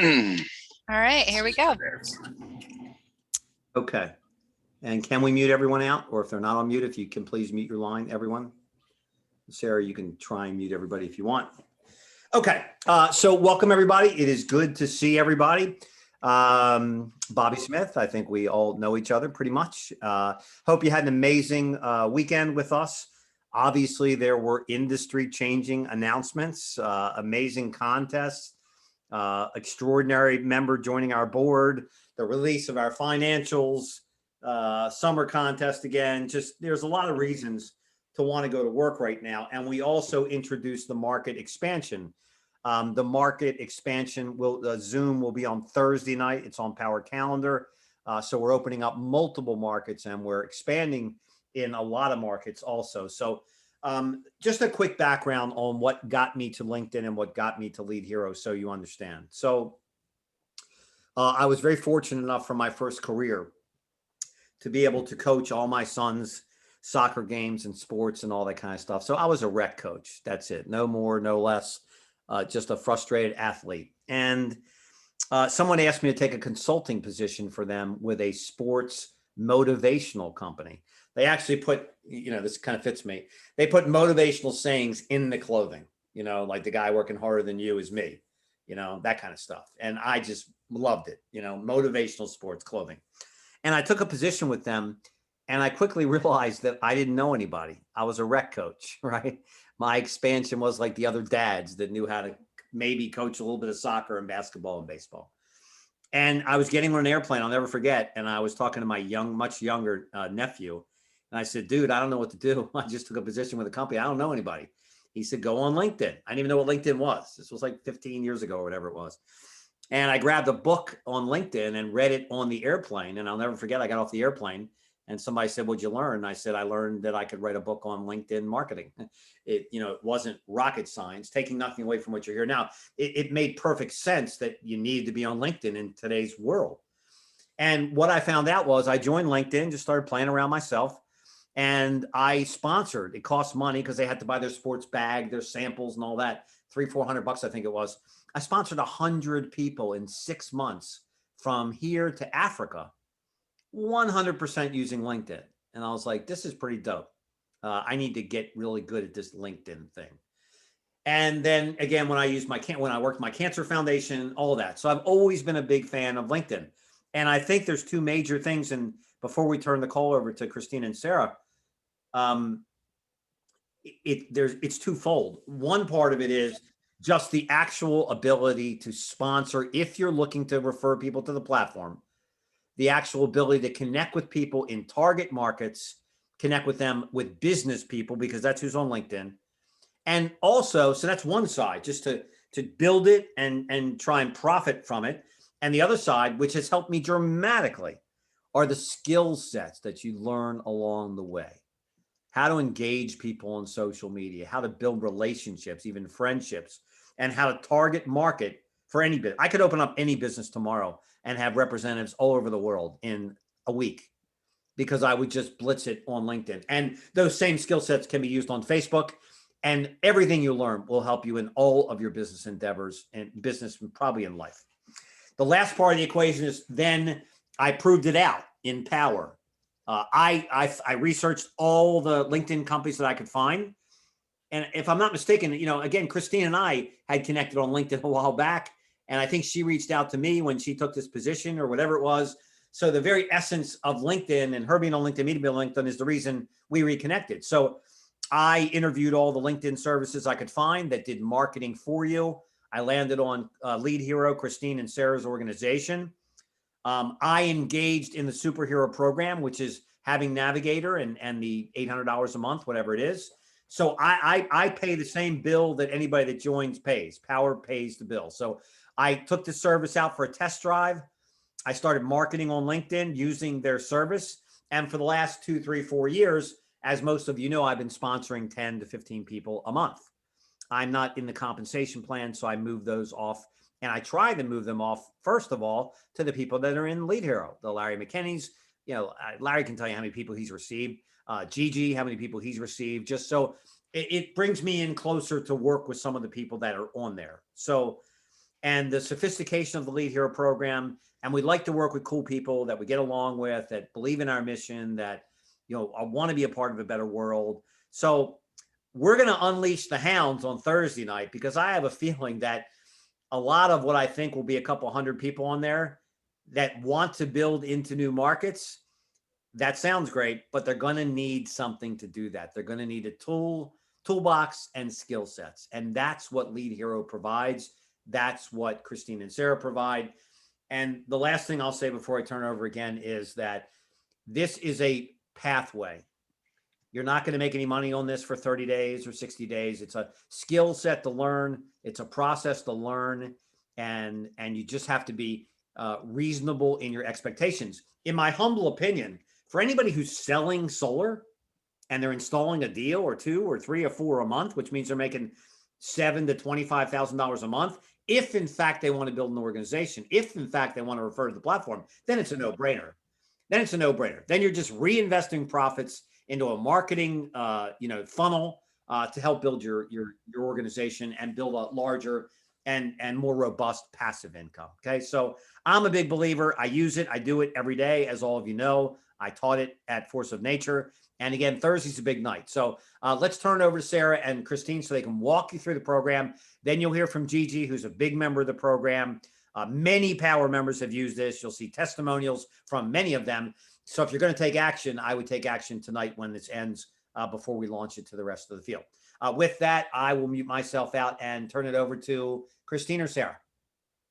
All right, here we go. Okay. And can we mute everyone out? Or if they're not on mute, if you can please mute your line, everyone. Sarah, you can try and mute everybody if you want. Okay. So welcome, everybody. It is good to see everybody. Bobby Smith, I think we all know each other pretty much. Hope you had an amazing weekend with us. Obviously, there were industry-changing announcements, amazing contests, extraordinary member joining our board, the release of our financials, summer contest again. Just there's a lot of reasons to want to go to work right now. And we also introduced the market expansion. The market expansion Zoom will be on Thursday night. It's on Powur calendar. So we're opening up multiple markets and we're expanding in a lot of markets also. So just a quick background on what got me to LinkedIn and what got me to Lead Hero so you understand. So I was very fortunate enough from my first career to be able to coach all my sons' soccer games and sports and all that kind of stuff. So I was a rec coach. That's it. No more, no less. Just a frustrated athlete. And someone asked me to take a consulting position for them with a sports motivational company. They actually put, this kind of fits me. They put motivational sayings in the clothing, like the guy working harder than you is me, that kind of stuff. And I just loved it, motivational sports clothing. And I took a position with them and I quickly realized that I didn't know anybody. I was a rec coach, right? My expansion was like the other dads that knew how to maybe coach a little bit of soccer and basketball and baseball. And I was getting on an airplane, I'll never forget. And I was talking to my much younger nephew. And I said, dude, I don't know what to do. I just took a position with a company. I don't know anybody. He said, go on LinkedIn. I didn't even know what LinkedIn was. This was like 15 years ago or whatever it was. And I grabbed a book on LinkedIn and read it on the airplane. And I'll never forget, I got off the airplane and somebody said, what'd you learn? And I said, I learned that I could write a book on LinkedIn marketing. It wasn't rocket science, taking nothing away from what you're here now. It made perfect sense that you needed to be on LinkedIn in today's world. And what I found out was I joined LinkedIn, just started playing around myself. And I sponsored, it cost money because they had to buy their sports bag, their samples and all that, $300-400, I think it was. I sponsored 100 people in 6 months from here to Africa, 100% using LinkedIn. And I was like, this is pretty dope. I need to get really good at this LinkedIn thing. And then again, when I worked my cancer foundation, all of that. So I've always been a big fan of LinkedIn. And I think there's two major things. And before we turn the call over to Christina and Sarah, it's twofold. One part of it is just the actual ability to sponsor, if you're looking to refer people to the platform, the actual ability to connect with people in target markets, connect with them with business people, because that's who's on LinkedIn. And also, so that's one side, just to build it and try and profit from it. And the other side, which has helped me dramatically, are the skill sets that you learn along the way. How to engage people on social media, how to build relationships, even friendships, and how to target market for any business. I could open up any business tomorrow and have representatives all over the world in a week because I would just blitz it on LinkedIn. And those same skill sets can be used on Facebook, and everything you learn will help you in all of your business endeavors and business, probably in life. The last part of the equation is then I proved it out in Powur. I researched all the LinkedIn companies that I could find. And if I'm not mistaken, again, Christine and I had connected on LinkedIn a while back. And I think she reached out to me when she took this position or whatever it was. So the very essence of LinkedIn and her being on LinkedIn, me being on LinkedIn is the reason we reconnected. So I interviewed all the LinkedIn services I could find that did marketing for you. I landed on Lead Hero, Christine and Sarah's organization. I engaged in the superhero program, which is having Navigator and the $800 a month, whatever it is. So I pay the same bill that anybody that joins pays. Powur pays the bill. So I took the service out for a test drive. I started marketing on LinkedIn using their service. And for the last 2, 3, 4 years, as most of you know, I've been sponsoring 10 to 15 people a month. I'm not in the compensation plan, so I move those off. And I try to move them off, first of all, to the people that are in Lead Hero, the Larry McKinney's. Larry can tell you how many people he's received. Gigi, how many people he's received, just so it brings me in closer to work with some of the people that are on there. So and the sophistication of the Lead Hero program. And we like to work with cool people that we get along with, that believe in our mission, that, want to be a part of a better world. So we're going to unleash the hounds on Thursday night, because I have a feeling that a lot of what I think will be a couple hundred people on there that want to build into new markets. That sounds great, but they're going to need something to do that. They're going to need a toolbox and skill sets. And that's what Lead Hero provides. That's what Christine and Sarah provide. And the last thing I'll say before I turn it over again is that this is a pathway. You're not going to make any money on this for 30 days or 60 days. It's a skill set to learn. It's a process to learn. And you just have to be reasonable in your expectations. In my humble opinion, for anybody who's selling solar and they're installing a deal or two or three or four a month, which means they're making $7,000 to $25,000 a month, if in fact they want to build an organization, if in fact they want to refer to the platform, then it's a no-brainer. Then you're just reinvesting profits into a marketing funnel to help build your organization and build a larger and more robust passive income. Okay, so I'm a big believer. I use it. I do it every day, as all of you know. I taught it at Force of Nature. And again, Thursday's a big night. So let's turn it over to Sarah and Christine so they can walk you through the program. Then you'll hear from Gigi, who's a big member of the program. Many Powur members have used this. You'll see testimonials from many of them. So if you're going to take action, I would take action tonight when this ends before we launch it to the rest of the field. With that, I will mute myself out and turn it over to Christine or Sarah.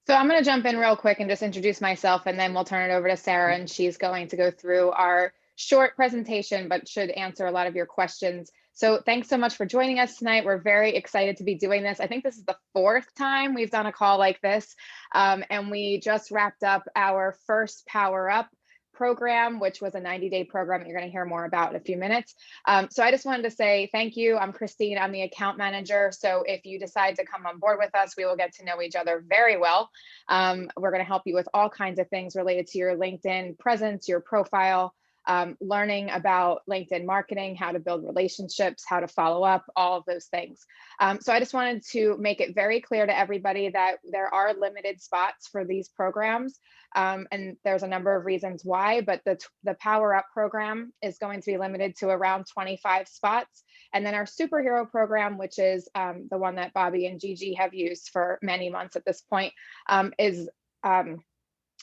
So I'm going to jump in real quick and just introduce myself, and then we'll turn it over to Sarah, and she's going to go through our short presentation, but should answer a lot of your questions. So thanks so much for joining us tonight. We're very excited to be doing this. I think this is the 4th time we've done a call like this, and we just wrapped up our first Powur Up program, which was a 90-day program that you're going to hear more about in a few minutes. So I just wanted to say thank you. I'm Christine. I'm the account manager. So if you decide to come on board with us, we will get to know each other very well. We're going to help you with all kinds of things related to your LinkedIn presence, your profile, learning about LinkedIn marketing, how to build relationships, how to follow up, all of those things. So I just wanted to make it very clear to everybody that there are limited spots for these programs. And there's a number of reasons why, but the Powur Up program is going to be limited to around 25 spots. And then our superhero program, which is the one that Bobby and Gigi have used for many months at this point, is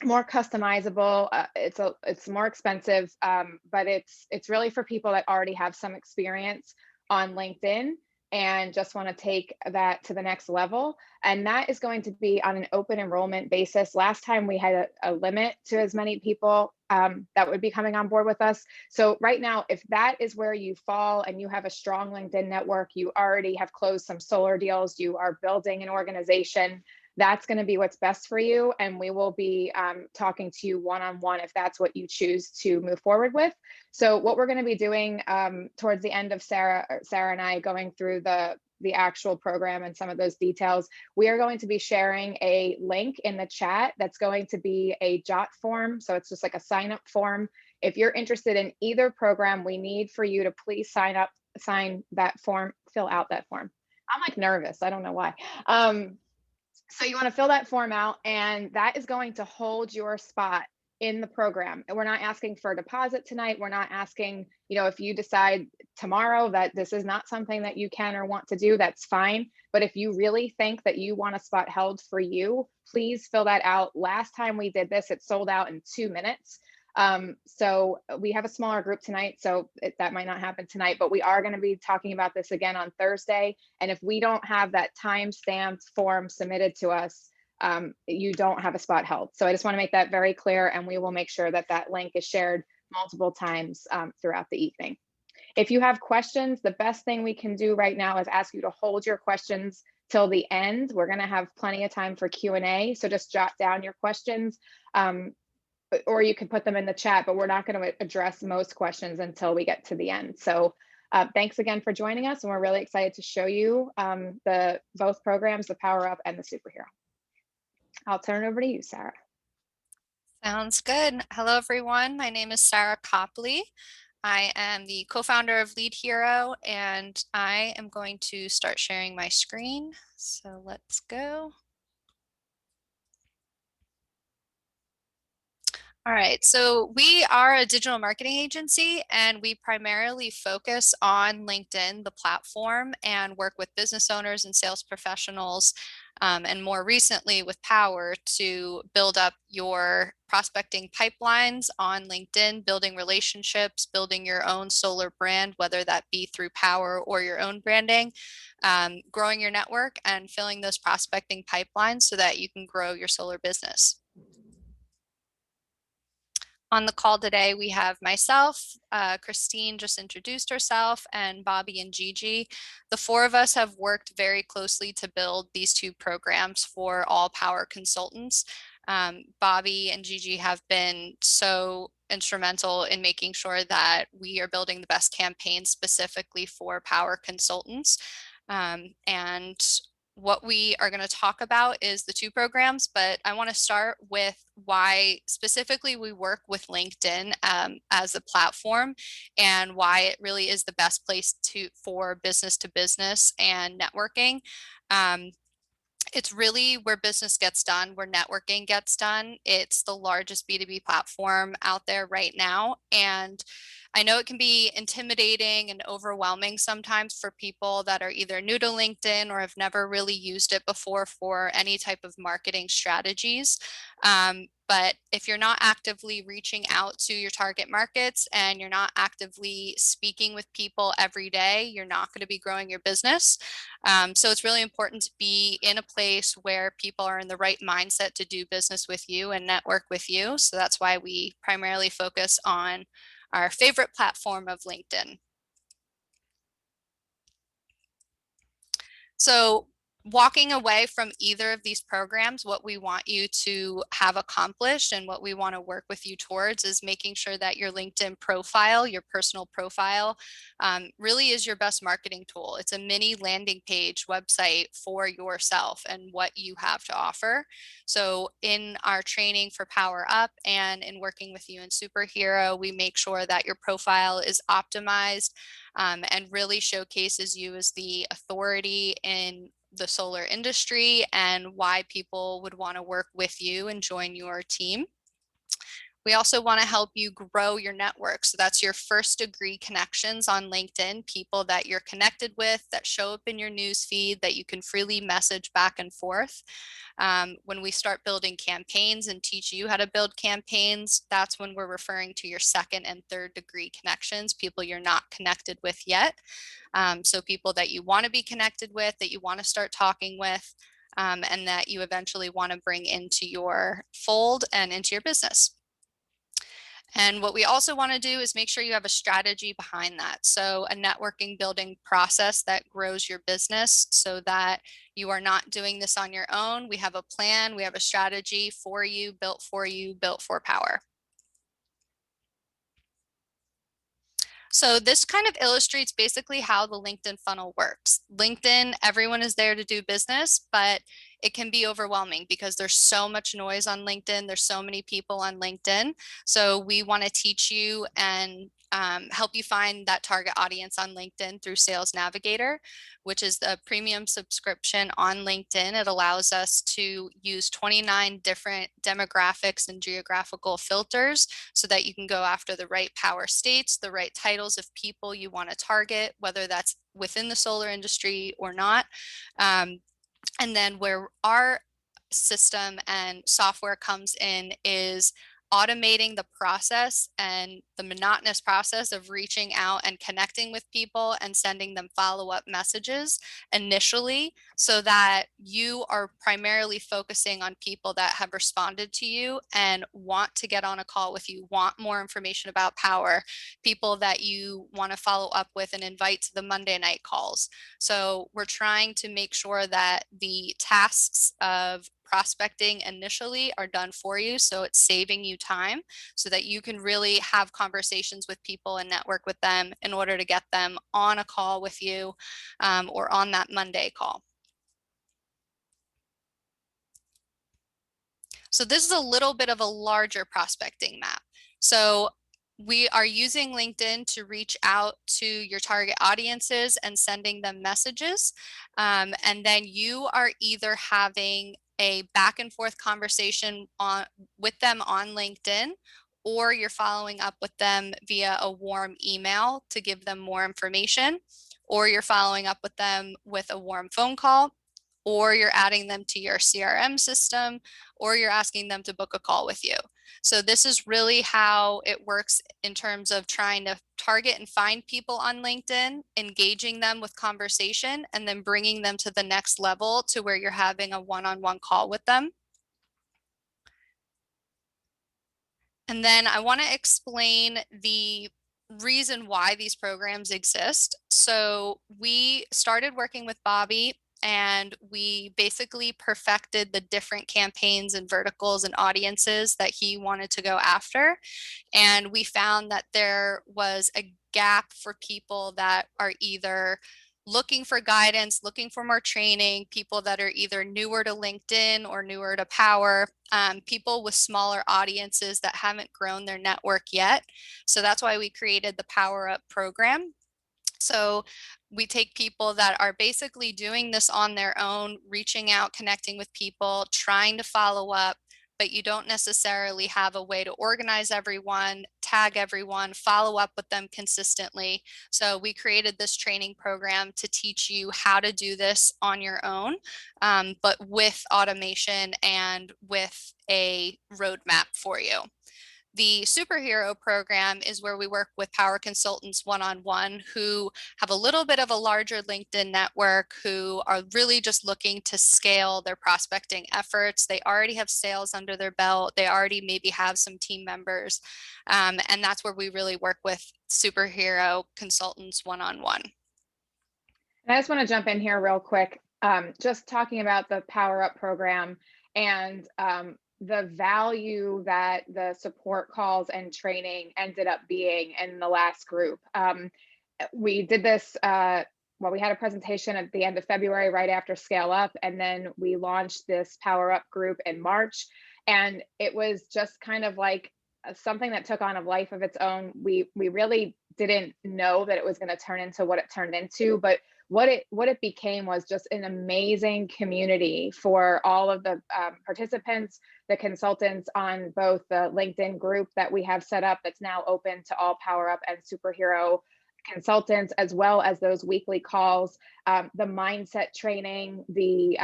more customizable. It's more expensive, but it's really for people that already have some experience on LinkedIn and just want to take that to the next level. And that is going to be on an open enrollment basis. Last time we had a limit to as many people that would be coming on board with us. So right now, if that is where you fall and you have a strong LinkedIn network, you already have closed some solar deals, you are building an organization, that's going to be what's best for you. And we will be talking to you one-on-one if that's what you choose to move forward with. So what we're going to be doing towards the end of Sarah and I going through the actual program and some of those details, we are going to be sharing a link in the chat that's going to be a JOT form. So it's just like a sign up form. If you're interested in either program, we need for you to please sign that form, fill out that form. I'm like nervous. I don't know why. So you want to fill that form out, and that is going to hold your spot in the program. And we're not asking for a deposit tonight. We're not asking, if you decide tomorrow that this is not something that you can or want to do, that's fine. But if you really think that you want a spot held for you, please fill that out. Last time we did this, it sold out in 2 minutes. So we have a smaller group tonight, so that might not happen tonight, but we are going to be talking about this again on Thursday. And if we don't have that time-stamped form submitted to us, you don't have a spot held. So I just want to make that very clear, and we will make sure that that link is shared multiple times throughout the evening. If you have questions, the best thing we can do right now is ask you to hold your questions till the end. We're going to have plenty of time for Q&A, so just jot down your questions. Or you can put them in the chat, but we're not going to address most questions until we get to the end. So thanks again for joining us. And we're really excited to show you both programs, the Powur Up and the Superhero. I'll turn it over to you, Sarah. Sounds good. Hello, everyone. My name is Sarah Copley. I am the co-founder of Lead Hero, and I am going to start sharing my screen. So let's go. All right, so we are a digital marketing agency and we primarily focus on LinkedIn, the platform, and work with business owners and sales professionals, and more recently with Powur to build up your prospecting pipelines on LinkedIn, building relationships, building your own solar brand, whether that be through Powur or your own branding, growing your network and filling those prospecting pipelines so that you can grow your solar business. On the call today, we have myself, Christine just introduced herself, and Bobby and Gigi. The four of us have worked very closely to build these two programs for all Powur consultants. Bobby and Gigi have been so instrumental in making sure that we are building the best campaigns specifically for Powur consultants. And what we are going to talk about is the two programs, but I want to start with why specifically we work with LinkedIn as a platform and why it really is the best place for business to business and networking. It's really where business gets done, where networking gets done. It's the largest B2B platform out there right now. And I know it can be intimidating and overwhelming sometimes for people that are either new to LinkedIn or have never really used it before for any type of marketing strategies. But if you're not actively reaching out to your target markets and you're not actively speaking with people every day, you're not going to be growing your business. So it's really important to be in a place where people are in the right mindset to do business with you and network with you. So that's why we primarily focus on our favorite platform of LinkedIn. So walking away from either of these programs, what we want you to have accomplished and what we want to work with you towards is making sure that your LinkedIn profile, your personal profile, really is your best marketing tool. It's a mini landing page website for yourself and what you have to offer. So in our training for Powur Up and in working with you in Superhero, we make sure that your profile is optimized and really showcases you as the authority in the solar industry and why people would want to work with you and join your team. We also want to help you grow your network. So that's your first degree connections on LinkedIn, people that you're connected with, that show up in your news feed, that you can freely message back and forth. When we start building campaigns and teach you how to build campaigns, that's when we're referring to your second and third degree connections, people you're not connected with yet. So people that you want to be connected with, that you want to start talking with, and that you eventually want to bring into your fold and into your business. And what we also want to do is make sure you have a strategy behind that. So a networking building process that grows your business so that you are not doing this on your own. We have a plan, we have a strategy for you, built for Powur. So this kind of illustrates basically how the LinkedIn funnel works. LinkedIn, everyone is there to do business, but it can be overwhelming because there's so much noise on LinkedIn. There's so many people on LinkedIn. So we want to teach you and help you find that target audience on LinkedIn through Sales Navigator, which is the premium subscription on LinkedIn. It allows us to use 29 different demographics and geographical filters so that you can go after the right power states, the right titles of people you want to target, whether that's within the solar industry or not. And then where our system and software comes in is automating the process and the monotonous process of reaching out and connecting with people and sending them follow-up messages initially so that you are primarily focusing on people that have responded to you and want to get on a call with you, want more information about Powur, people that you want to follow up with and invite to the Monday night calls. So we're trying to make sure that the tasks of prospecting initially are done for you. So it's saving you time so that you can really have conversations with people and network with them in order to get them on a call with you or on that Monday call. So this is a little bit of a larger prospecting map. So we are using LinkedIn to reach out to your target audiences and sending them messages. And then you are either having a back and forth conversation with them on LinkedIn, or you're following up with them via a warm email to give them more information, or you're following up with them with a warm phone call, or you're adding them to your CRM system, or you're asking them to book a call with you. So this is really how it works in terms of trying to target and find people on LinkedIn, engaging them with conversation, and then bringing them to the next level to where you're having a one-on-one call with them. And then I want to explain the reason why these programs exist. So we started working with Bobby, and we basically perfected the different campaigns and verticals and audiences that he wanted to go after. And we found that there was a gap for people that are either looking for guidance, looking for more training, people that are either newer to LinkedIn or newer to Powur, people with smaller audiences that haven't grown their network yet. So that's why we created the Powur Up program. So we take people that are basically doing this on their own, reaching out, connecting with people, trying to follow up, but you don't necessarily have a way to organize everyone, tag everyone, follow up with them consistently. So we created this training program to teach you how to do this on your own, but with automation and with a roadmap for you. The superhero program is where we work with Powur consultants one-on-one who have a little bit of a larger LinkedIn network, who are really just looking to scale their prospecting efforts. They already have sales under their belt. They already maybe have some team members. And that's where we really work with superhero consultants one-on-one. And I just want to jump in here real quick, just talking about the Powur Up program and the value that the support calls and training ended up being in the last group. We did this, well, we had a presentation at the end of February, right after Scale Up, and then we launched this Powur Up group in March. And it was just kind of like something that took on a life of its own. We really didn't know that it was going to turn into what it turned into, but what it became was just an amazing community for all of the participants, the consultants on both the LinkedIn group that we have set up that's now open to all Powur Up and superhero consultants, as well as those weekly calls, the mindset training, the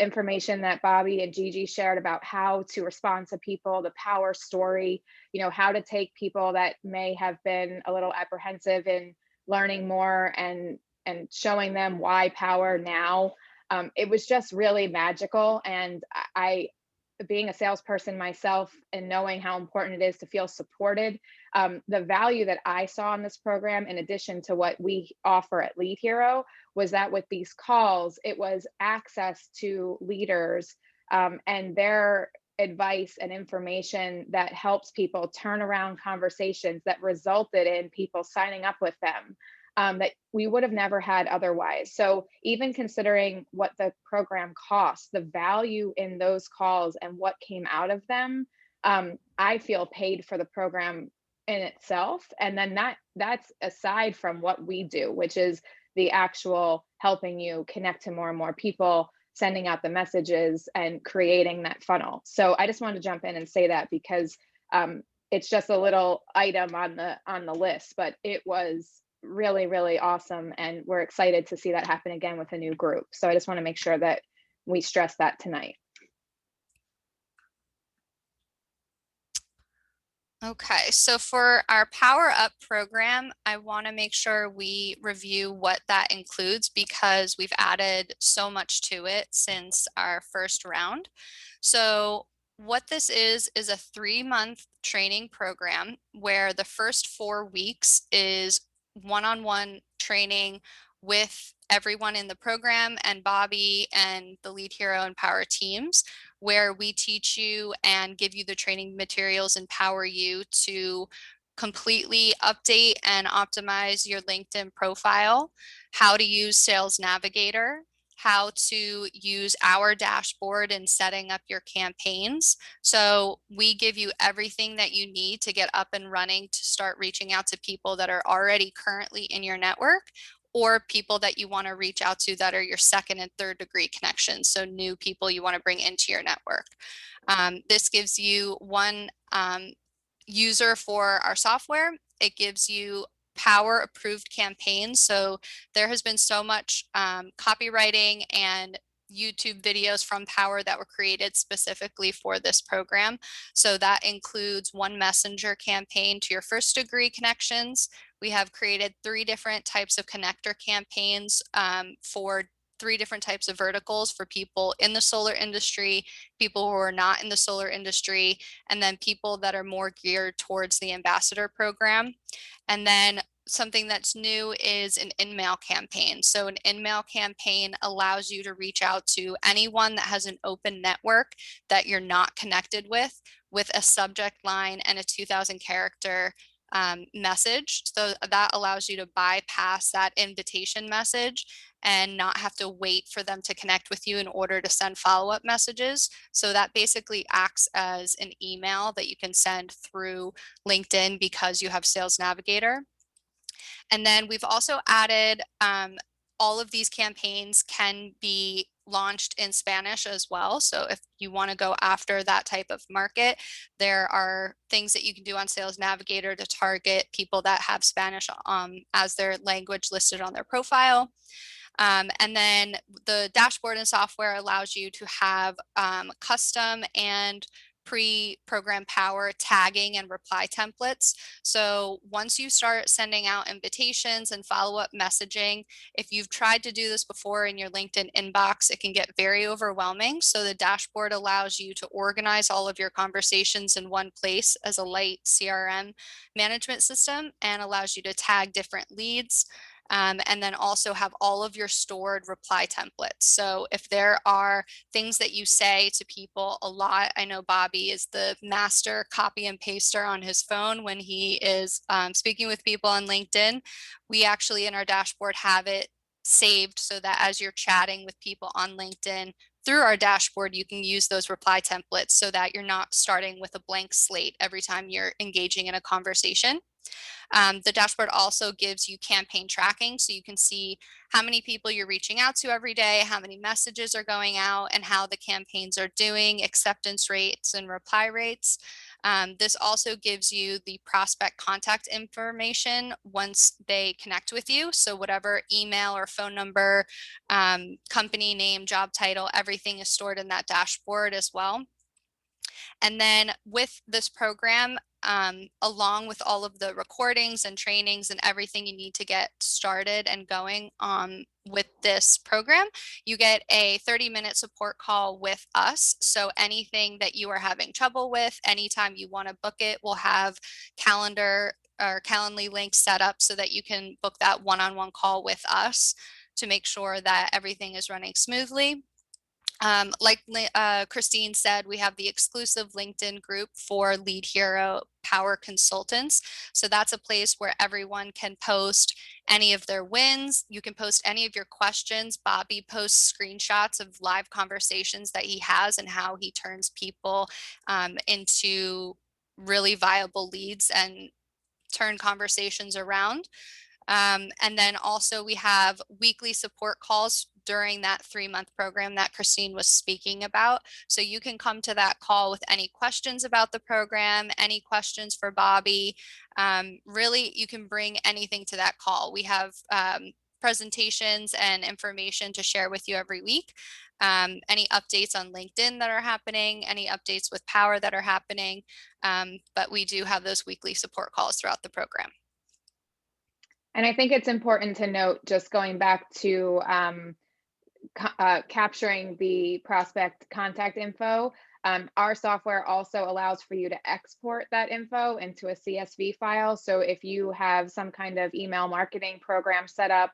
information that Bobby and Gigi shared about how to respond to people, the Powur story, how to take people that may have been a little apprehensive in learning more and showing them why Powur now. It was just really magical. And I, being a salesperson myself and knowing how important it is to feel supported, the value that I saw in this program, in addition to what we offer at Lead Hero, was that with these calls, it was access to leaders and their advice and information that helps people turn around conversations that resulted in people signing up with them. That we would have never had otherwise. So even considering what the program costs, the value in those calls and what came out of them, I feel paid for the program in itself. And then that's aside from what we do, which is the actual helping you connect to more and more people, sending out the messages and creating that funnel. So I just wanted to jump in and say that because it's just a little item on the list, but it was really, really awesome. And we're excited to see that happen again with a new group. So I just want to make sure that we stress that tonight. Okay, so for our Powur Up program, I want to make sure we review what that includes because we've added so much to it since our first round. So what this is a 3-month training program where the first 4 weeks is one-on-one training with everyone in the program and Bobby and the Lead Hero and Powur teams, where we teach you and give you the training materials, empower you to completely update and optimize your LinkedIn profile, how to use Sales Navigator, how to use our dashboard in setting up your campaigns. So we give you everything that you need to get up and running to start reaching out to people that are already currently in your network, or people that you want to reach out to that are your second and third degree connections. So new people you want to bring into your network. This gives you one user for our software. It gives you Powur approved campaigns. So there has been so much copywriting and YouTube videos from Powur that were created specifically for this program. So that includes one messenger campaign to your first degree connections. We have created 3 different types of connector campaigns for 3 different types of verticals for people in the solar industry, people who are not in the solar industry, and then people that are more geared towards the ambassador program. And then something that's new is an in-mail campaign. So an in-mail campaign allows you to reach out to anyone that has an open network that you're not connected with a subject line and a 2,000 character message. So that allows you to bypass that invitation message and not have to wait for them to connect with you in order to send follow-up messages. So that basically acts as an email that you can send through LinkedIn because you have Sales Navigator. And then we've also added all of these campaigns can be launched in Spanish as well. So if you want to go after that type of market, there are things that you can do on Sales Navigator to target people that have Spanish as their language listed on their profile. And then the dashboard and software allows you to have custom and pre-programmed Powur tagging and reply templates. So once you start sending out invitations and follow-up messaging, if you've tried to do this before in your LinkedIn inbox, it can get very overwhelming. So the dashboard allows you to organize all of your conversations in one place as a light CRM management system and allows you to tag different leads. And then also have all of your stored reply templates. So if there are things that you say to people a lot, I know Bobby is the master copy and paster on his phone when he is speaking with people on LinkedIn. We actually in our dashboard have it saved so that as you're chatting with people on LinkedIn through our dashboard, you can use those reply templates so that you're not starting with a blank slate every time you're engaging in a conversation. The dashboard also gives you campaign tracking, so you can see how many people you're reaching out to every day, how many messages are going out, and how the campaigns are doing, acceptance rates and reply rates. This also gives you the prospect contact information once they connect with you. So whatever email or phone number, company name, job title, everything is stored in that dashboard as well. And then with this program, along with all of the recordings and trainings and everything you need to get started and going with this program, you get a 30-minute support call with us. So anything that you are having trouble with, anytime you want to book it, we'll have calendar or Calendly links set up so that you can book that one-on-one call with us to make sure that everything is running smoothly. Like Christine said, we have the exclusive LinkedIn group for Lead Hero Powur consultants. So that's a place where everyone can post any of their wins. You can post any of your questions. Bobby posts screenshots of live conversations that he has and how he turns people into really viable leads and turn conversations around. And then also we have weekly support calls during that 3-month program that Christine was speaking about. So you can come to that call with any questions about the program, any questions for Bobby. Really, you can bring anything to that call. We have presentations and information to share with you every week. Any updates on LinkedIn that are happening, any updates with Powur that are happening. But we do have those weekly support calls throughout the program. And I think it's important to note, just going back to capturing the prospect contact info, our software also allows for you to export that info into a CSV file. So if you have some kind of email marketing program set up,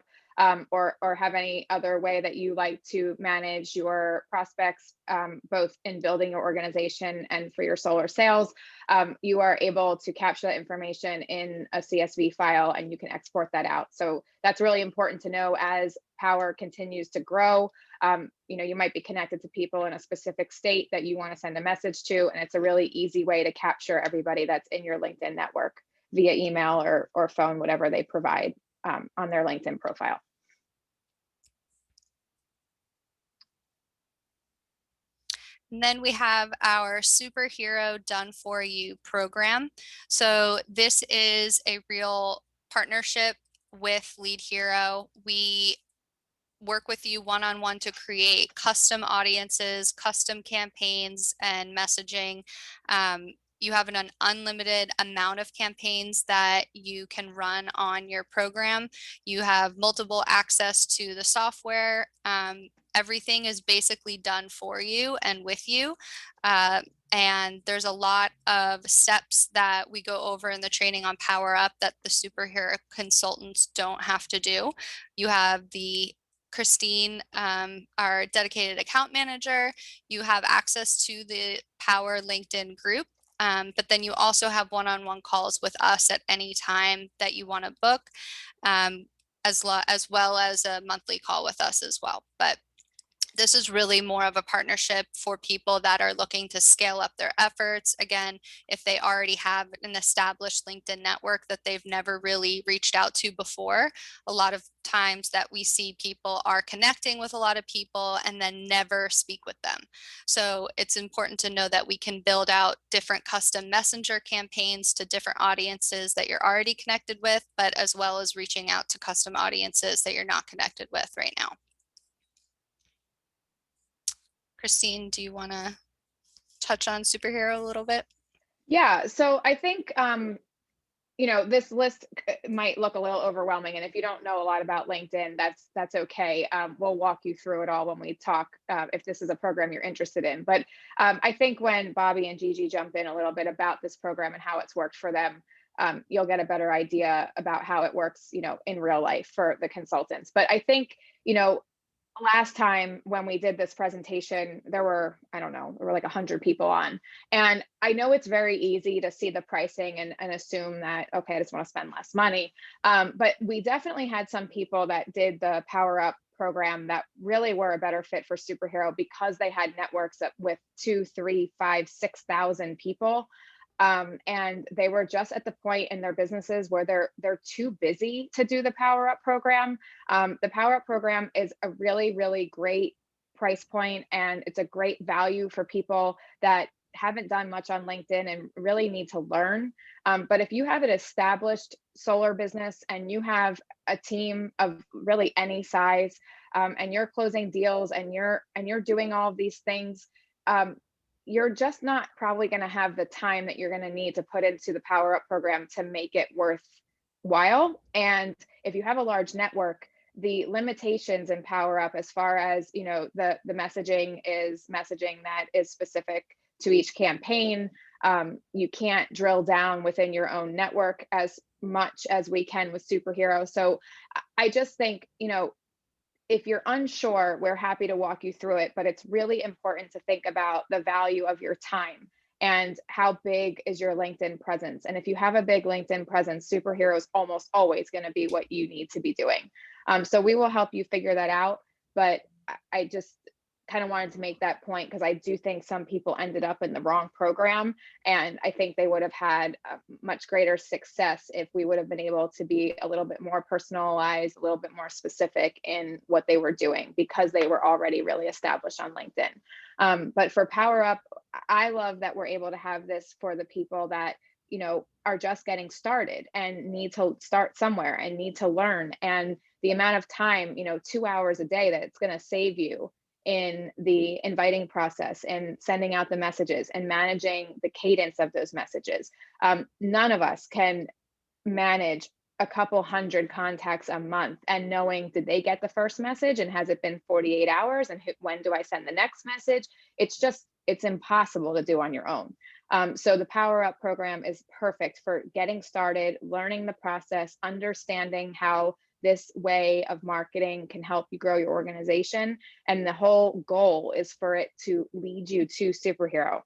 or have any other way that you like to manage your prospects, both in building your organization and for your solar sales, you are able to capture that information in a CSV file and you can export that out. So that's really important to know as Powur continues to grow. You might be connected to people in a specific state that you want to send a message to, and it's a really easy way to capture everybody that's in your LinkedIn network via email or phone, whatever they provide on their LinkedIn profile. And then we have our Superhero Done For You program. So this is a real partnership with Lead Hero. We work with you one-on-one to create custom audiences, custom campaigns, and messaging. You have an unlimited amount of campaigns that you can run on your program. You have multiple access to the software. Everything is basically done for you and with you. And there's a lot of steps that we go over in the training on Power Up that the superhero consultants don't have to do. You have the Christine, our dedicated account manager. You have access to the Power LinkedIn group. But then you also have one-on-one calls with us at any time that you want to book, as well as a monthly call with us as well. But this is really more of a partnership for people that are looking to scale up their efforts. Again, if they already have an established LinkedIn network that they've never really reached out to before, a lot of times that we see people are connecting with a lot of people and then never speak with them. So it's important to know that we can build out different custom messenger campaigns to different audiences that you're already connected with, but as well as reaching out to custom audiences that you're not connected with right now. Christine, do you want to touch on superhero a little bit? Yeah, so I think this list might look a little overwhelming, and if you don't know a lot about LinkedIn, that's okay. We'll walk you through it all when we talk, if this is a program you're interested in. But I think when Bobby and Gigi jump in a little bit about this program and how it's worked for them, you'll get a better idea about how it works, in real life for the consultants. But I think, last time when we did this presentation, there were, I don't know, there were like 100 people on. And I know it's very easy to see the pricing and assume that, okay, I just want to spend less money. But we definitely had some people that did the Power Up program that really were a better fit for Superhero because they had networks with 2, 3, 5, 6,000 people. And they were just at the point in their businesses where they're too busy to do the Power Up program. The Power Up program is a really, really great price point, and it's a great value for people that haven't done much on LinkedIn and really need to learn. But if you have an established solar business and you have a team of really any size, and you're closing deals and you're doing all of these things, you're just not probably going to have the time that you're going to need to put into the Power Up program to make it worthwhile. And if you have a large network, the limitations in Power Up, as far as the messaging is messaging that is specific to each campaign. You can't drill down within your own network as much as we can with Superhero. So I just think, if you're unsure, we're happy to walk you through it, but it's really important to think about the value of your time and how big is your LinkedIn presence. And if you have a big LinkedIn presence, Superhero is almost always going to be what you need to be doing. So we will help you figure that out. But I just kind of wanted to make that point because I do think some people ended up in the wrong program. And I think they would have had a much greater success if we would have been able to be a little bit more personalized, a little bit more specific in what they were doing because they were already really established on LinkedIn. But for Power Up, I love that we're able to have this for the people that are just getting started and need to start somewhere and need to learn. And the amount of time, 2 hours a day that it's going to save you in the inviting process and sending out the messages and managing the cadence of those messages. None of us can manage a couple hundred contacts a month and knowing, did they get the first message and has it been 48 hours and when do I send the next message? It's impossible to do on your own. So the Power Up program is perfect for getting started, learning the process, understanding how this way of marketing can help you grow your organization. And the whole goal is for it to lead you to Superhero.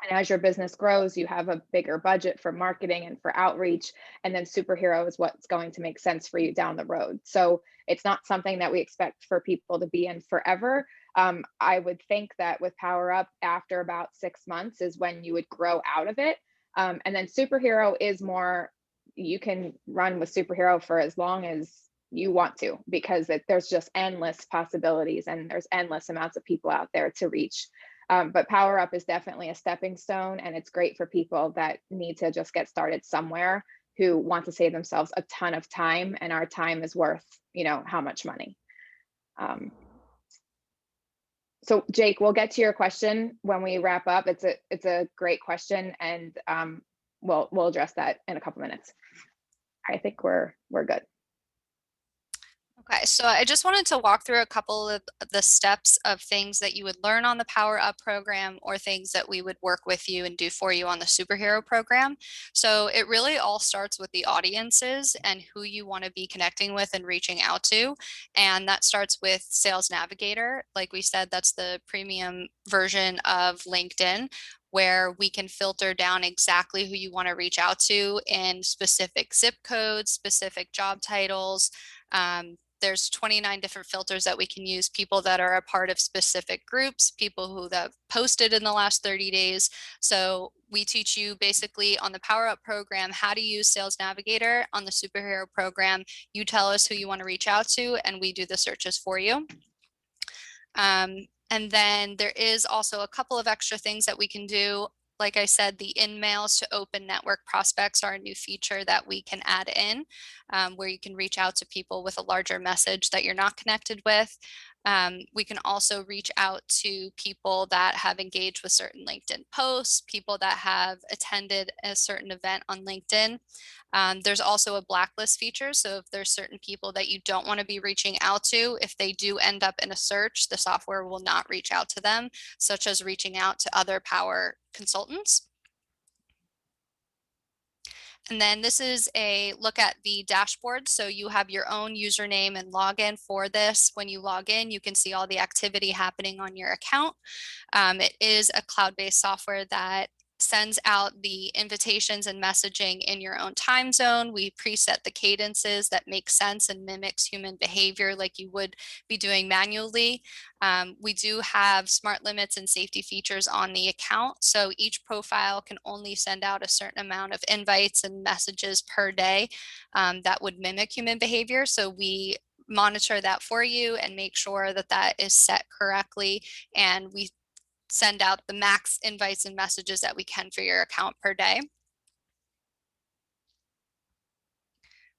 And as your business grows, you have a bigger budget for marketing and for outreach. And then Superhero is what's going to make sense for you down the road. So it's not something that we expect for people to be in forever. I would think that with Power Up, after about 6 months is when you would grow out of it. And then Superhero is more, you can run with Superhero for as long as you want to, because there's just endless possibilities and there's endless amounts of people out there to reach. But Power Up is definitely a stepping stone, and it's great for people that need to just get started somewhere, who want to save themselves a ton of time, and our time is worth, how much money. So Jake, we'll get to your question when we wrap up. It's a great question, and we'll address that in a couple minutes. I think we're good. Okay, so I just wanted to walk through a couple of the steps of things that you would learn on the Power Up program, or things that we would work with you and do for you on the Superhero program. So it really all starts with the audiences and who you want to be connecting with and reaching out to. And that starts with Sales Navigator. Like we said, that's the premium version of LinkedIn, where we can filter down exactly who you want to reach out to in specific zip codes, specific job titles. There's 29 different filters that we can use: people that are a part of specific groups, people who have posted in the last 30 days. So we teach you basically on the Power Up program how to use Sales Navigator. On the Superhero program, you tell us who you want to reach out to, and we do the searches for you. And then there is also a couple of extra things that we can do. Like I said, the in-mails to open network prospects are a new feature that we can add in, where you can reach out to people with a larger message that you're not connected with. We can also reach out to people that have engaged with certain LinkedIn posts, people that have attended a certain event on LinkedIn. There's also a blacklist feature. So if there's certain people that you don't want to be reaching out to, if they do end up in a search, the software will not reach out to them, such as reaching out to other Powur consultants. And then this is a look at the dashboard. So you have your own username and login for this. When you log in, you can see all the activity happening on your account. It is a cloud-based software that sends out the invitations and messaging in your own time zone. We preset the cadences that make sense and mimics human behavior like you would be doing manually. We do have smart limits and safety features on the account. So each profile can only send out a certain amount of invites and messages per day that would mimic human behavior. So we monitor that for you and make sure that that is set correctly. And we send out the max invites and messages that we can for your account per day.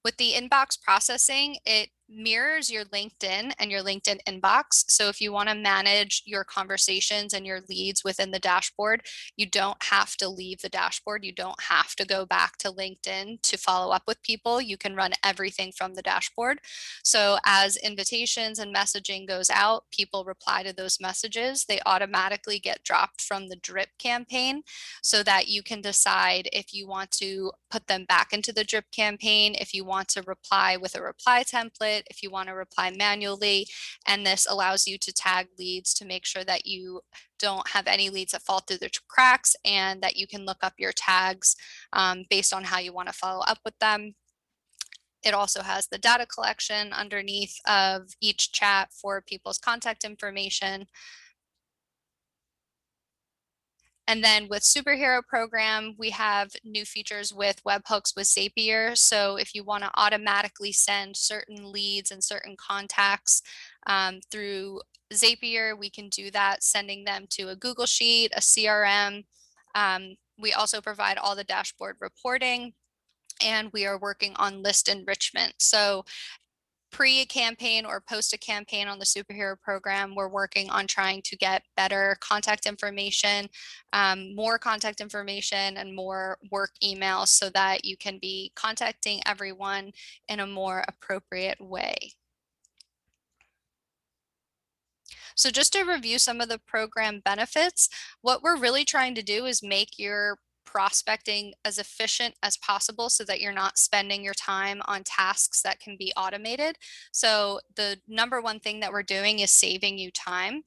With the inbox processing, it mirrors your LinkedIn and your LinkedIn inbox. So if you want to manage your conversations and your leads within the dashboard, you don't have to leave the dashboard. You don't have to go back to LinkedIn to follow up with people. You can run everything from the dashboard. So as invitations and messaging goes out, people reply to those messages. They automatically get dropped from the drip campaign, so that you can decide if you want to put them back into the drip campaign, if you want to reply with a reply template, if you want to reply manually. And this allows you to tag leads to make sure that you don't have any leads that fall through the cracks, and that you can look up your tags based on how you want to follow up with them. It also has the data collection underneath of each chat for people's contact information. And then with Superhero program, we have new features with webhooks with Zapier. So if you want to automatically send certain leads and certain contacts through Zapier, we can do that, sending them to a Google Sheet, a CRM. We also provide all the dashboard reporting, and we are working on list enrichment. So pre a campaign or post a campaign on the Superhero program, we're working on trying to get better contact information, more contact information, and more work emails, so that you can be contacting everyone in a more appropriate way. So just to review some of the program benefits, what we're really trying to do is make your prospecting as efficient as possible, so that you're not spending your time on tasks that can be automated. So the number one thing that we're doing is saving you time.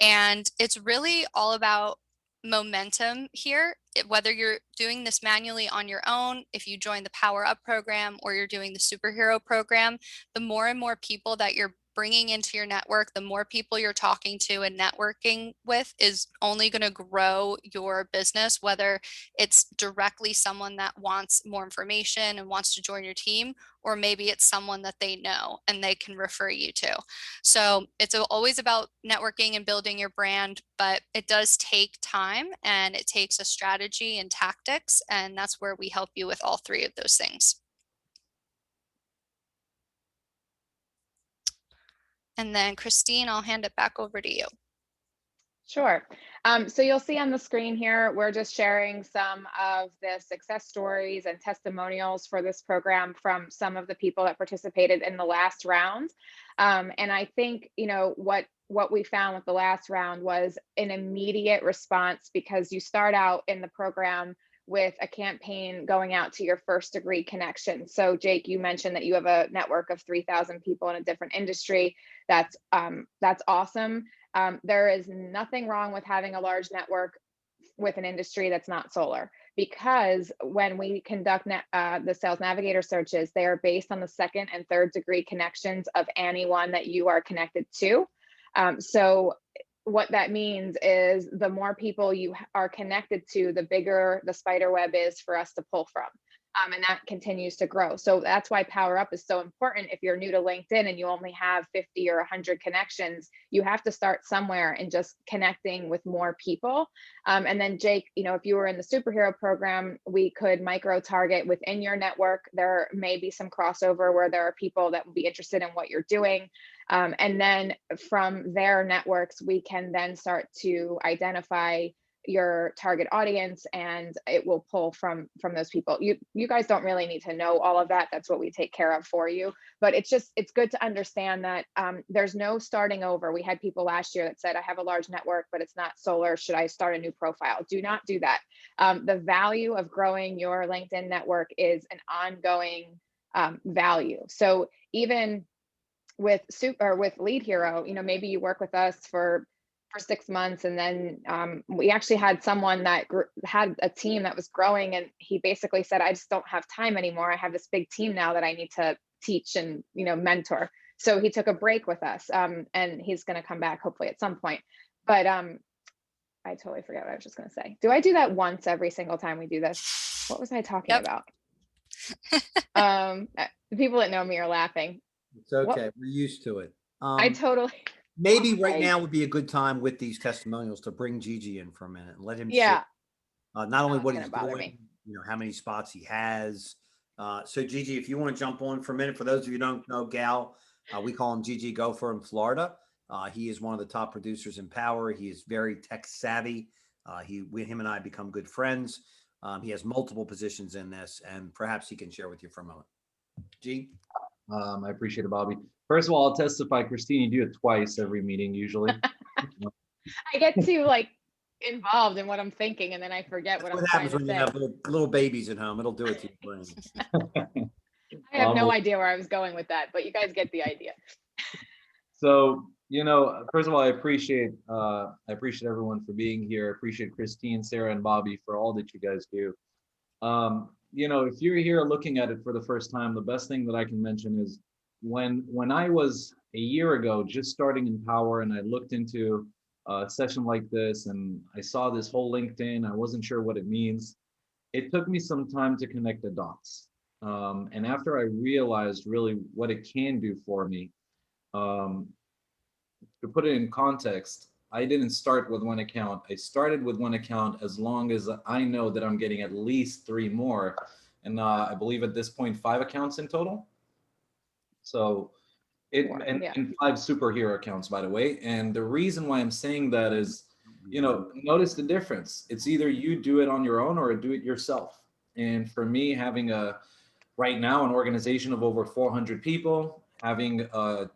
And it's really all about momentum here. Whether you're doing this manually on your own, if you join the Power Up program, or you're doing the Superhero program, the more and more people that you're bringing into your network, the more people you're talking to and networking with is only going to grow your business, whether it's directly someone that wants more information and wants to join your team, or maybe it's someone that they know and they can refer you to. So it's always about networking and building your brand, but it does take time and it takes a strategy and tactics. And that's where we help you with all three of those things. And then Christine, I'll hand it back over to you. Sure. So you'll see on the screen here, we're just sharing some of the success stories and testimonials for this program from some of the people that participated in the last round. And I think, you know, what we found with the last round was an immediate response, because you start out in the program with a campaign going out to your first degree connection. So Jake, you mentioned that you have a network of 3,000 people in a different industry. That's awesome. There is nothing wrong with having a large network with an industry that's not solar, because when we conduct the sales navigator searches, they are based on the second and third degree connections of anyone that you are connected to. So what that means is the more people you are connected to, the bigger the spider web is for us to pull from. And that continues to grow. So that's why Power Up is so important. If you're new to LinkedIn and you only have 50 or 100 connections, you have to start somewhere and just connecting with more people. And then Jake, you know, if you were in the superhero program, we could micro target within your network. There may be some crossover where there are people that would be interested in what you're doing. And then from their networks, we can then start to identify your target audience, and it will pull from those people. You guys don't really need to know all of that. That's what we take care of for you. But it's good to understand that there's no starting over. We had people last year that said, I have a large network, but it's not solar. Should I start a new profile? Do not do that. The value of growing your LinkedIn network is an ongoing value. So even with Lead Hero, you know, maybe you work with us for 6 months, and then we actually had someone that had a team that was growing, and he basically said, I just don't have time anymore. I have this big team now that I need to teach and, you know, mentor. So he took a break with us, and he's going to come back hopefully at some point. But I totally forget what I was just going to say. Do I do that once every single time we do this? What was I talking about? The people that know me are laughing. It's okay. We're used to it. I totally. Maybe right now would be a good time with these testimonials to bring Gigi in for a minute and let him share not only what he's doing, you know, how many spots he has. So Gigi, if you want to jump on for a minute, for those of you who don't know Gal, we call him Gigi Gopher in Florida. He is one of the top producers in Powur. He is very tech savvy. Him and I become good friends. He has multiple positions in this, and perhaps he can share with you for a moment. G. I appreciate it, Bobby. First of all, I'll testify, Christine, you do it twice every meeting usually. I get too like involved in what I'm thinking, and then I forget what I'm trying to say. What happens when you have little babies at home? It'll do it to your brain. I have no idea where I was going with that, but you guys get the idea. So, you know, first of all, I appreciate everyone for being here. I appreciate Christine, Sarah, and Bobby for all that you guys do. You know, if you're here looking at it for the first time, the best thing that I can mention is when I was a year ago just starting in Powur, and I looked into a session like this and I saw this whole LinkedIn, I wasn't sure what it means. It took me some time to connect the dots. And after I realized really what it can do for me, to put it in context, I didn't start with one account. I started with one account as long as I know that I'm getting at least 3 more. And I believe at this point, 5 accounts in total. So and 5 superhero accounts, by the way. And the reason why I'm saying that is, you know, notice the difference. It's either you do it on your own or do it yourself. And for me, having right now an organization of over 400 people, having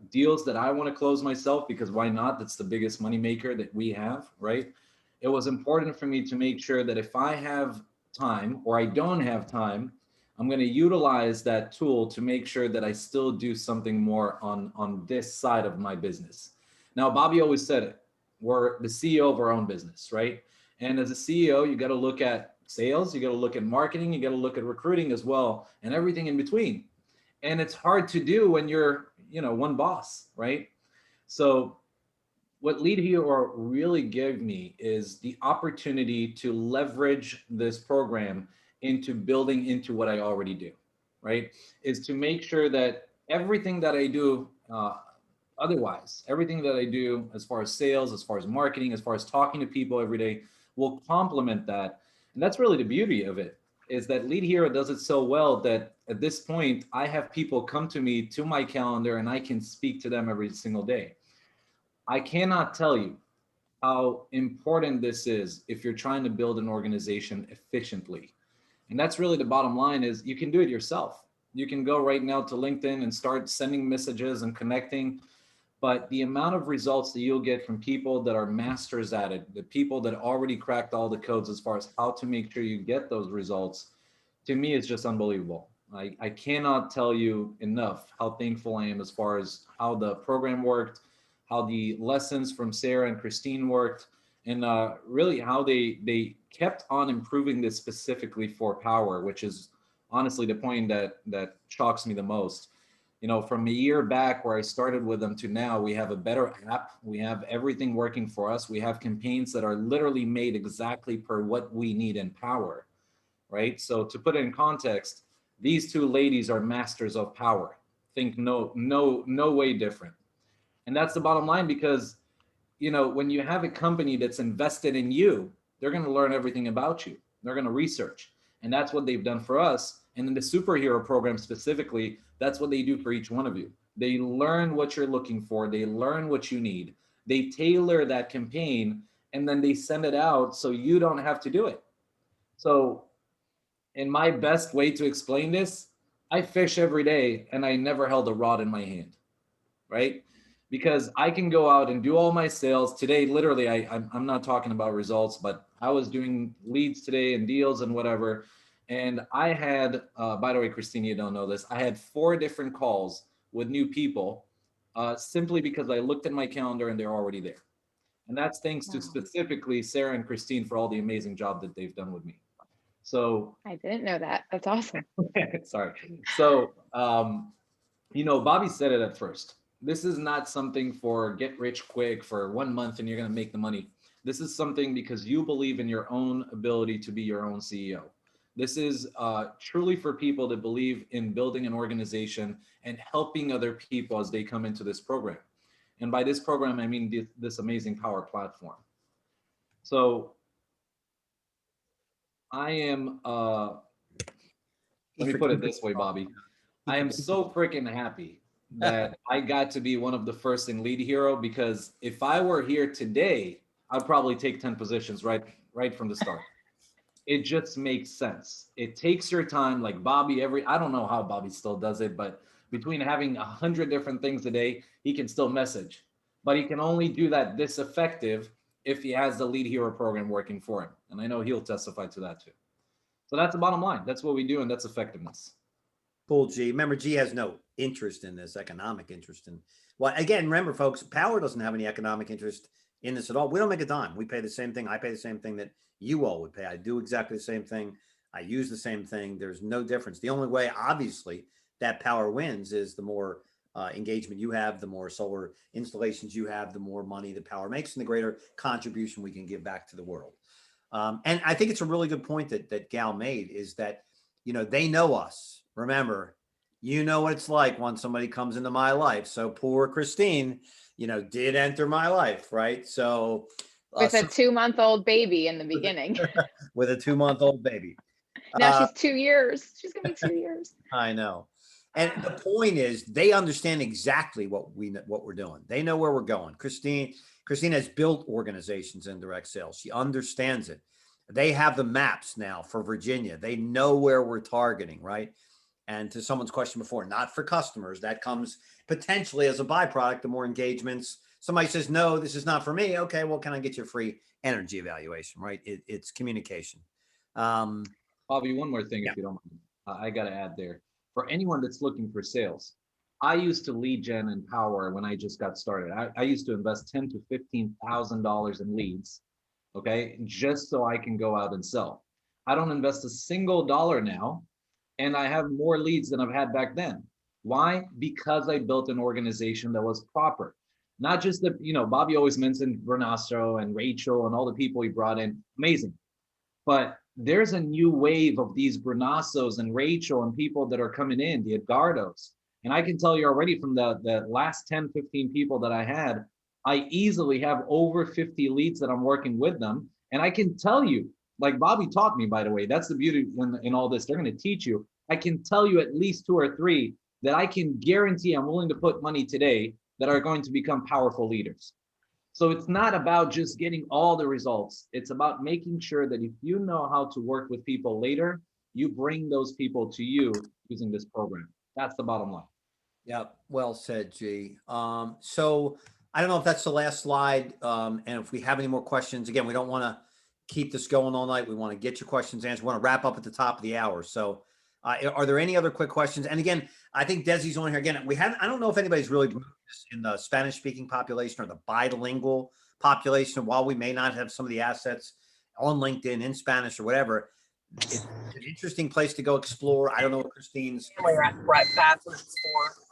deals that I want to close myself, because why not? That's the biggest money maker that we have, right? It was important for me to make sure that if I have time or I don't have time, I'm going to utilize that tool to make sure that I still do something more on this side of my business. Now, Bobby always said it. We're the CEO of our own business, right? And as a CEO, you got to look at sales, you got to look at marketing, you got to look at recruiting as well, and everything in between. And it's hard to do when you're one boss, right? So what Lead Hero really gave me is the opportunity to leverage this program into building into what I already do, right? Is to make sure that everything that I do, otherwise, everything that I do as far as sales, as far as marketing, as far as talking to people every day, will complement that. And that's really the beauty of it, is that Lead Hero does it so well that at this point, I have people come to me to my calendar and I can speak to them every single day. I cannot tell you how important this is if you're trying to build an organization efficiently. And that's really the bottom line, is you can do it yourself. You can go right now to LinkedIn and start sending messages and connecting. But the amount of results that you'll get from people that are masters at it, the people that already cracked all the codes as far as how to make sure you get those results, to me, is just unbelievable. I cannot tell you enough how thankful I am as far as how the program worked, how the lessons from Sarah and Christine worked, and really how they kept on improving this specifically for Powur, which is honestly the point that shocks me the most. From a year back where I started with them to now, we have a better app. We have everything working for us. We have campaigns that are literally made exactly per what we need in Powur, right? So to put it in context, these two ladies are masters of Powur. Think no way different. And that's the bottom line, because when you have a company that's invested in you, they're going to learn everything about you. They're going to research. And that's what they've done for us. And in the superhero program specifically, that's what they do for each one of you. They learn what you're looking for. They learn what you need. They tailor that campaign, and then they send it out so you don't have to do it. So in my best way to explain this, I fish every day and I never held a rod in my hand, right? Because I can go out and do all my sales today. Literally, I'm not talking about results, but I was doing leads today and deals and whatever. And I had, by the way, Christine, you don't know this, I had 4 different calls with new people simply because I looked at my calendar and they're already there. And that's thanks to Wow. specifically Sarah and Christine for all the amazing job that they've done with me. So, I didn't know that. That's awesome. sorry. So, Bobby said it at first. This is not something for get rich quick for 1 month and you're going to make the money. This is something because you believe in your own ability to be your own CEO. This is truly for people that believe in building an organization and helping other people as they come into this program. And by this program, I mean this amazing Powur platform. So I am, let me put it this way, Bobby. I am so freaking happy that I got to be one of the first in Lead Hero, because if I were here today, I'd probably take 10 positions right from the start. It just makes sense. It takes your time, like Bobby, I don't know how Bobby still does it, but between having 100 different things a day, he can still message. But he can only do that this effective if he has the Lead Hero program working for him. And I know he'll testify to that too. So that's the bottom line. That's what we do, and that's effectiveness. Cool, G. Remember, G has no interest in this, economic interest in. Well, again, remember, folks, Powur doesn't have any economic interest in this at all. We don't make a dime. We pay the same thing. I pay the same thing that you all would pay. I do exactly the same thing. I use the same thing. There's no difference. The only way, obviously, that Powur wins is the more engagement you have, the more solar installations you have, the more money the Powur makes, and the greater contribution we can give back to the world. And I think it's a really good point that Gal made, is that, they know us. Remember, you know what it's like when somebody comes into my life. So poor Christine, did enter my life, right? So With a 2-month-old baby in the beginning. with a 2-month-old baby. Now she's 2 years. She's gonna be 2 years. I know. And the point is, they understand exactly what we're doing. They know where we're going. Christine has built organizations in direct sales. She understands it. They have the maps now for Virginia. They know where we're targeting, right? And to someone's question before, not for customers. That comes potentially as a byproduct, the more engagements. Somebody says, no, this is not for me. Okay, well, can I get you a free energy evaluation, right? It's communication. Bobby, one more thing, Yeah. if you don't mind. I got to add there. For anyone that's looking for sales, I used to lead gen and Powur when I just got started. I used to invest $10,000 to $15,000 in leads, okay, just so I can go out and sell. I don't invest a single dollar now, and I have more leads than I've had back then. Why? Because I built an organization that was proper. Not just the, Bobby always mentioned Bernasto and Rachel and all the people he brought in. Amazing. But there's a new wave of these Bernassos and Rachel and people that are coming in, the Edgardos. And I can tell you already from the last 10, 15 people that I had, I easily have over 50 leads that I'm working with them. And I can tell you, like Bobby taught me, by the way, that's the beauty in all this. They're going to teach you. I can tell you at least 2 or 3 that I can guarantee I'm willing to put money today that are going to become powerful leaders. So it's not about just getting all the results. It's about making sure that if you know how to work with people later, you bring those people to you using this program. That's the bottom line. Yeah, well said, G. So I don't know if that's the last slide. And if we have any more questions, again, we don't want to keep this going all night. We want to get your questions answered. We want to wrap up at the top of the hour. So are there any other quick questions? And again, I think Desi's on here again. I don't know if anybody's really in the Spanish speaking population or the bilingual population. While we may not have some of the assets on LinkedIn in Spanish or whatever, it's an interesting place to go explore. I don't know what Christine's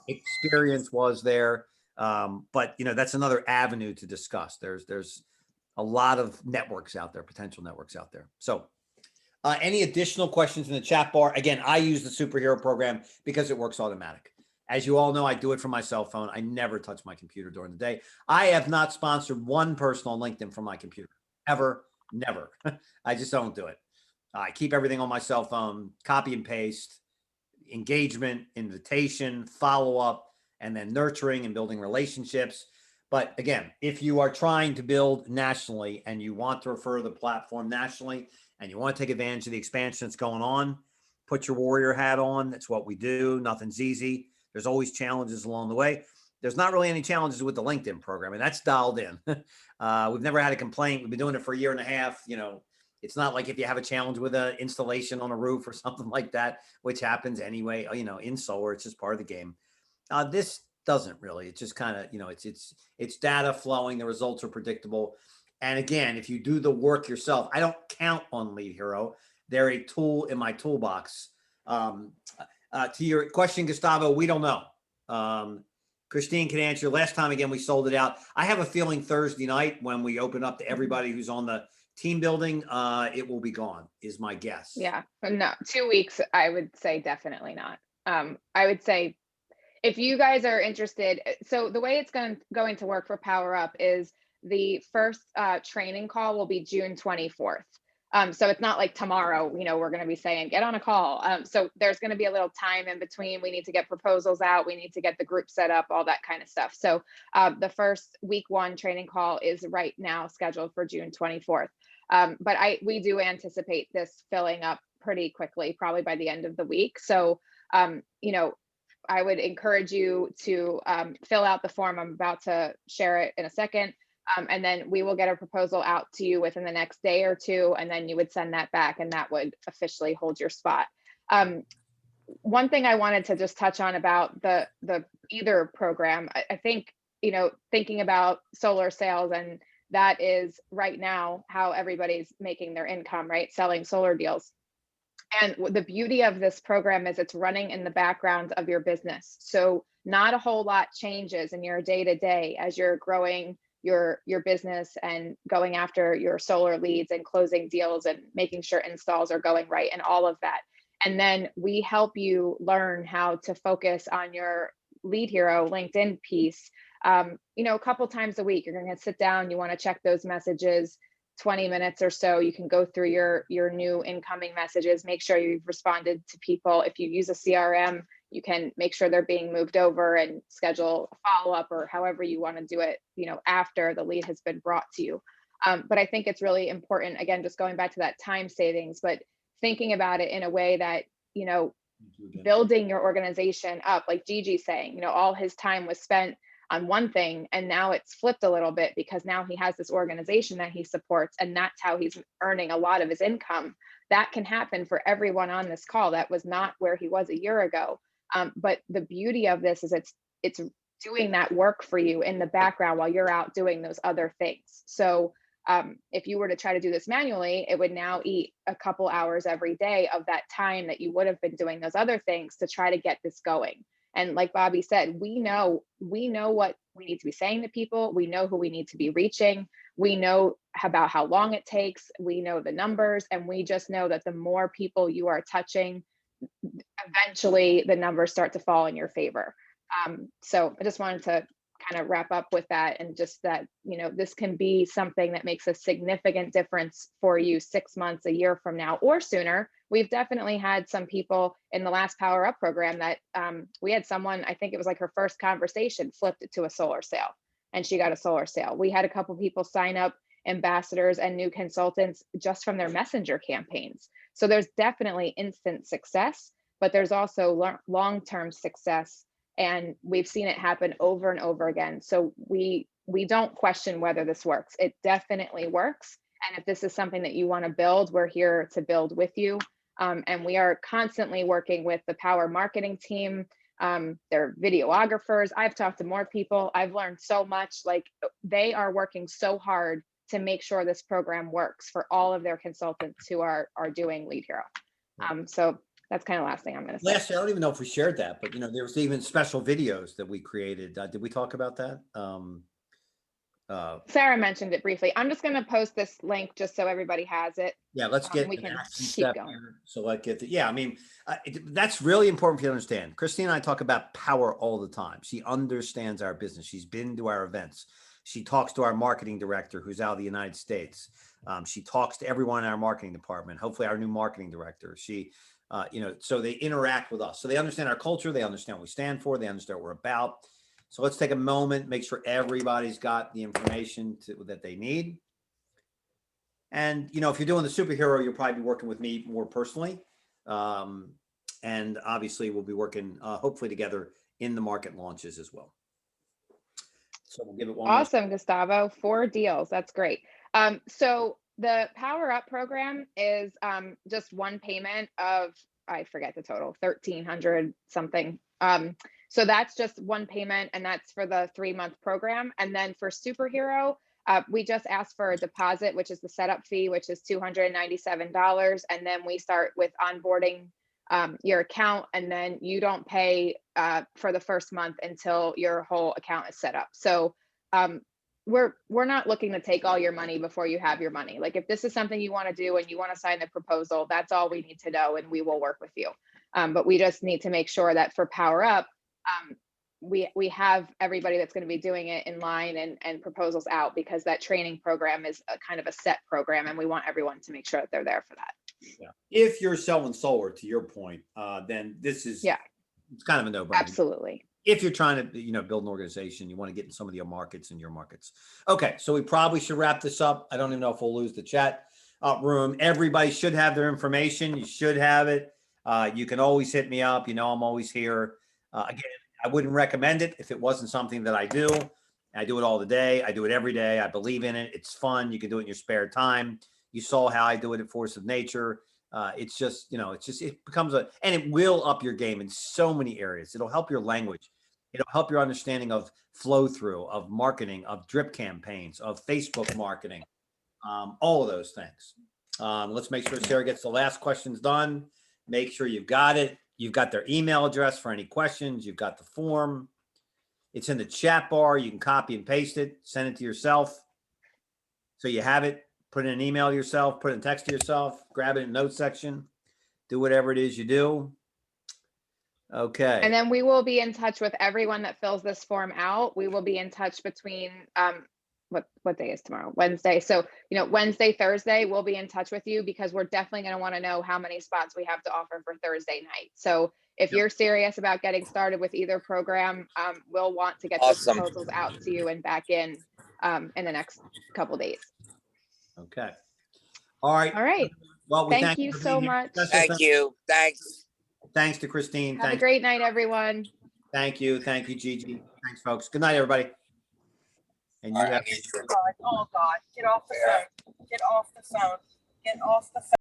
experience was there. But that's another avenue to discuss. There's a lot of networks out there, potential networks out there. So any additional questions in the chat bar? Again, I use the superhero program because it works automatic. As you all know, I do it from my cell phone. I never touch my computer during the day. I have not sponsored one person on LinkedIn from my computer, ever, never. I just don't do it. I keep everything on my cell phone, copy and paste, engagement, invitation, follow-up, and then nurturing and building relationships. But again, if you are trying to build nationally and you want to refer the platform nationally and you want to take advantage of the expansion that's going on, put your warrior hat on. That's what we do. Nothing's easy. There's always challenges along the way. There's not really any challenges with the LinkedIn program, and that's dialed in. We've never had a complaint. We've been doing it for a year and a half. It's not like if you have a challenge with an installation on a roof or something like that, which happens anyway, in solar, it's just part of the game. This doesn't really. It's just kind of, it's data flowing. The results are predictable. And again, if you do the work yourself, I don't count on Lead Hero. They're a tool in my toolbox. To your question, Gustavo, we don't know. Christine can answer. Last time, again, we sold it out. I have a feeling Thursday night when we open up to everybody who's on the team building, it will be gone, is my guess. Yeah, no, 2 weeks, I would say definitely not. I would say if you guys are interested, so the way it's going to work for Power Up is the first training call will be June 24th. So it's not like tomorrow, we're going to be saying, get on a call. So there's going to be a little time in between. We need to get proposals out. We need to get the group set up, all that kind of stuff. So the first week 1 training call is right now scheduled for June 24th. But we do anticipate this filling up pretty quickly, probably by the end of the week. So, I would encourage you to fill out the form. I'm about to share it in a second. And then we will get a proposal out to you within the next day or 2, and then you would send that back, and that would officially hold your spot. One thing I wanted to just touch on about the Either program, I think, thinking about solar sales, and that is right now how everybody's making their income, right? Selling solar deals. And the beauty of this program is it's running in the background of your business. So not a whole lot changes in your day-to-day as you're growing your business and going after your solar leads and closing deals and making sure installs are going right and all of that. And then we help you learn how to focus on your Lead Hero LinkedIn piece. A couple times a week, you're going to sit down, you want to check those messages, 20 minutes or so. You can go through your new incoming messages, make sure you've responded to people. If you use a CRM, you can make sure they're being moved over and schedule a follow-up or however you want to do it, after the lead has been brought to you. But I think it's really important, again, just going back to that time savings, but thinking about it in a way that, building your organization up, like Gigi's saying, all his time was spent on one thing, and now it's flipped a little bit because now he has this organization that he supports, and that's how he's earning a lot of his income. That can happen for everyone on this call. That was not where he was a year ago. But the beauty of this is it's doing that work for you in the background while you're out doing those other things. So if you were to try to do this manually, it would now eat a couple hours every day of that time that you would have been doing those other things to try to get this going. And like Bobby said, we know what we need to be saying to people. We know who we need to be reaching. We know about how long it takes. We know the numbers, and we just know that the more people you are touching, eventually the numbers start to fall in your favor. So I just wanted to kind of wrap up with that, and just that, this can be something that makes a significant difference for you 6 months, a year from now, or sooner. We've definitely had some people in the last Power Up program that we had someone, I think it was like her first conversation, flipped it to a solar sale, and she got a solar sale. We had a couple people sign up, ambassadors and new consultants, just from their messenger campaigns. So there's definitely instant success, but there's also long-term success, and we've seen it happen over and over again. So we don't question whether this works. It definitely works. And if this is something that you want to build, we're here to build with you. And we are constantly working with the Powur marketing team. They're videographers. I've talked to more people. I've learned so much. Like, they are working so hard to make sure this program works for all of their consultants who are doing Lead Hero. So that's kind of the last thing I'm going to say. Lastly, I don't even know if we shared that, but there was even special videos that we created. Did we talk about that? Sarah mentioned it briefly. I'm just going to post this link just so everybody has it. Yeah, let's get we an can action keep step going. here. So like, I mean, that's really important for you to understand. Christine and I talk about Powur all the time. She understands our business. She's been to our events. She talks to our marketing director, who's out of the United States. She talks to everyone in our marketing department, hopefully our new marketing director. She, so they interact with us. So they understand our culture. They understand what we stand for. They understand what we're about. So let's take a moment, make sure everybody's got the information that they need. And, if you're doing the superhero, you'll probably be working with me more personally. And obviously we'll be working hopefully together in the market launches as well. So we'll give it one. Awesome, Gustavo. 4 deals. That's great. So the Power Up program is just one payment of, I forget the total, 1,300 something. So that's just one payment, and that's for the 3-month program. And then for Superhero, we just ask for a deposit, which is the setup fee, which is $297. And then we start with onboarding your account, and then you don't pay for the first month until your whole account is set up. So we're not looking to take all your money before you have your money. Like, if this is something you want to do and you want to sign the proposal, that's all we need to know, and we will work with you. But we just need to make sure that for Power Up, we have everybody that's going to be doing it in line and proposals out, because that training program is a kind of a set program, and we want everyone to make sure that they're there for that. Yeah. If you're selling solar, to your point, then this is, it's kind of a no-brainer. Absolutely. If you're trying to, build an organization, you want to get in some of your markets and your markets. Okay. So we probably should wrap this up. I don't even know if we'll lose the chat room. Everybody should have their information. You should have it. You can always hit me up. I'm always here. Again, I wouldn't recommend it if it wasn't something that I do. I do it all the day. I do it every day. I believe in it. It's fun. You can do it in your spare time. You saw how I do it at Force of Nature. It's just, it becomes and it will up your game in so many areas. It'll help your language. It'll help your understanding of flow through, of marketing, of drip campaigns, of Facebook marketing, all of those things. Let's make sure Sarah gets the last questions done. Make sure you've got it. You've got their email address for any questions. You've got the form. It's in the chat bar. You can copy and paste it, send it to yourself. So you have it. Put in an email to yourself, put in text to yourself, grab it in the notes section, do whatever it is you do. Okay. And then we will be in touch with everyone that fills this form out. We will be in touch between what day is tomorrow? Wednesday. So, Wednesday, Thursday, we'll be in touch with you, because we're definitely going to want to know how many spots we have to offer for Thursday night. So if you're serious about getting started with either program, we'll want to get those proposals out to you and back in the next couple of days. Okay. All right. All right. Well, thank you so much. Thank you. Thanks. Thanks to Christine. Have a great night, everyone. Thank you. Thank you, Gigi. Thanks, folks. Good night, everybody. And you have. Oh God, get off the phone. Get off the phone. Get off the phone.